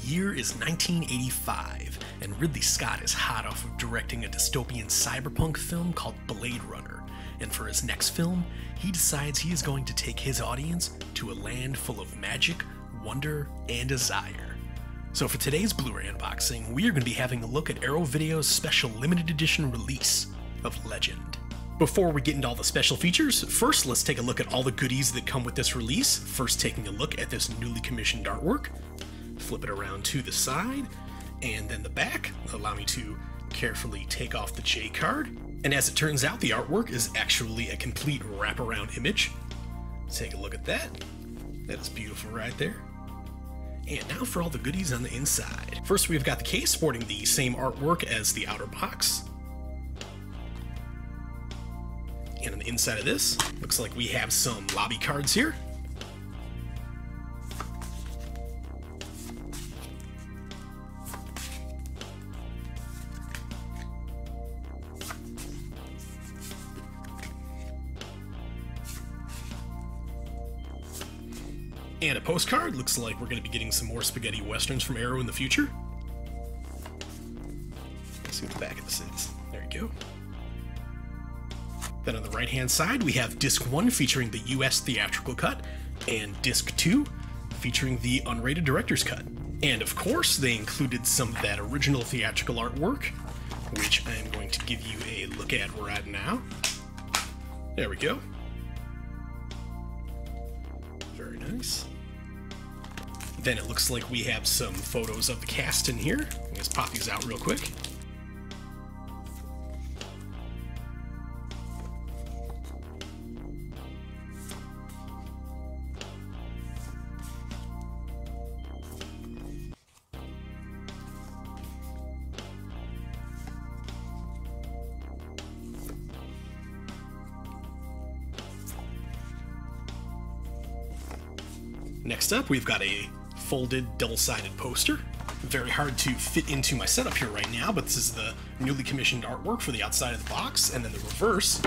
year is 1985, and Ridley Scott is hot off of directing a dystopian cyberpunk film called Blade Runner. And for his next film, he decides he is going to take his audience to a land full of magic, wonder, and desire. So for today's Blu-ray unboxing, we are going to be having a look at Arrow Video's special limited edition release of Legend. Before we get into all the special features, first let's take a look at all the goodies that come with this release. First taking a look at this newly commissioned artwork. Flip it around to the side, and then the back. Allow me to carefully take off the J card. And as it turns out, the artwork is actually a complete wraparound image. Take a look at that. That is beautiful right there. And now for all the goodies on the inside. First, we've got the case sporting the same artwork as the outer box. And on the inside of this, looks like we have some lobby cards here. And a postcard. Looks like we're going to be getting some more spaghetti westerns from Arrow in the future. Let's see what the back of this is. There you go. Then on the right-hand side, we have Disc 1 featuring the US theatrical cut, and Disc 2 featuring the unrated director's cut. And of course, they included some of that original theatrical artwork, which I am going to give you a look at right now. There we go. Very nice. Then it looks like we have some photos of the cast in here. Let's pop these out real quick. Next up, we've got a folded double-sided poster. Very hard to fit into my setup here right now, but this is the newly commissioned artwork for the outside of the box, and then the reverse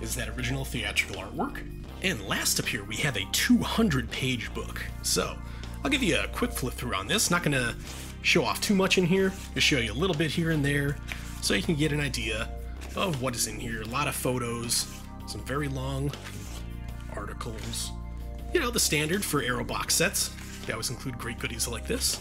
is that original theatrical artwork. And last up here, we have a 200-page book. So, I'll give you a quick flip through on this. Not going to show off too much in here, just show you a little bit here and there, so you can get an idea of what is in here. A lot of photos, some very long articles. You know, the standard for Arrow box sets. They always include great goodies like this.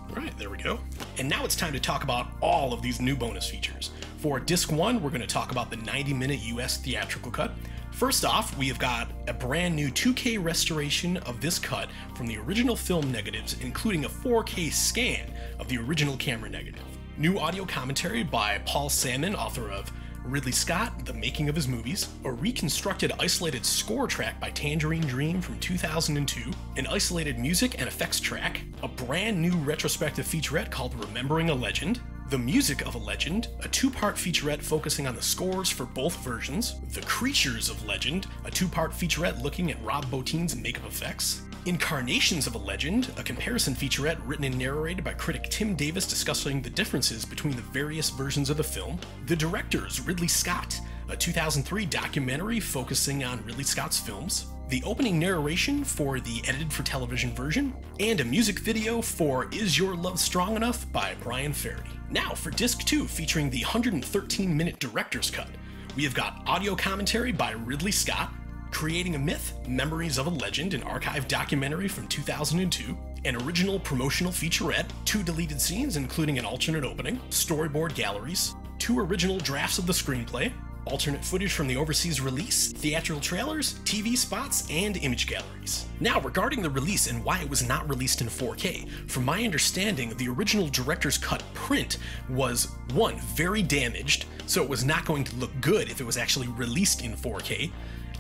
Alright, there we go. And now it's time to talk about all of these new bonus features. For Disc 1, we're going to talk about the 90-minute US theatrical cut. First off, we have got a brand new 2K restoration of this cut from the original film negatives, including a 4K scan of the original camera negative. New audio commentary by Paul Salmon, author of Ridley Scott, The Making of His Movies, a reconstructed isolated score track by Tangerine Dream from 2002, an isolated music and effects track, a brand new retrospective featurette called Remembering a Legend, The Music of a Legend, a two-part featurette focusing on the scores for both versions, The Creatures of Legend, a two-part featurette looking at Rob Bottin's makeup effects, Incarnations of a Legend, a comparison featurette written and narrated by critic Tim Davis discussing the differences between the various versions of the film, The Directors, Ridley Scott, a 2003 documentary focusing on Ridley Scott's films, the opening narration for the edited-for-television version, and a music video for Is Your Love Strong Enough by Brian Ferry. Now for Disc 2, featuring the 113-minute director's cut, we have got audio commentary by Ridley Scott, Creating a Myth, Memories of a Legend, an archive documentary from 2002, an original promotional featurette, 2 deleted scenes including an alternate opening, storyboard galleries, 2 original drafts of the screenplay, alternate footage from the overseas release, theatrical trailers, TV spots, and image galleries. Now, regarding the release and why it was not released in 4K, from my understanding, the original director's cut print was, 1, very damaged, so it was not going to look good if it was actually released in 4K,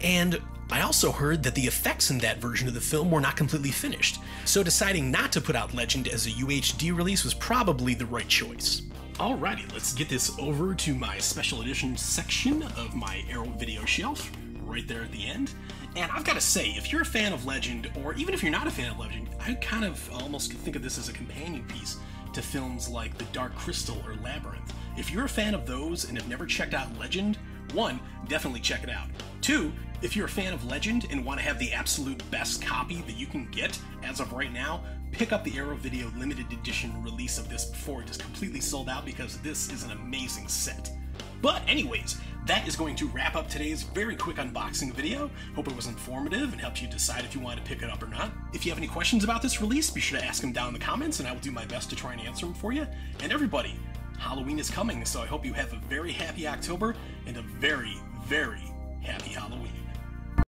and I also heard that the effects in that version of the film were not completely finished, so deciding not to put out Legend as a UHD release was probably the right choice. Alrighty, let's get this over to my special edition section of my Arrow video shelf, right there at the end. And I've got to say, if you're a fan of Legend, or even if you're not a fan of Legend, I kind of almost think of this as a companion piece to films like The Dark Crystal or Labyrinth. If you're a fan of those and have never checked out Legend, 1, definitely check it out. 2, if you're a fan of Legend and want to have the absolute best copy that you can get as of right now, pick up the Arrow Video limited edition release of this before it is completely sold out, because this is an amazing set. But anyways, that is going to wrap up today's very quick unboxing video. Hope it was informative and helped you decide if you wanted to pick it up or not. If you have any questions about this release, be sure to ask them down in the comments, and I will do my best to try and answer them for you. And everybody, Halloween is coming, so I hope you have a very happy October and a very, very happy Halloween.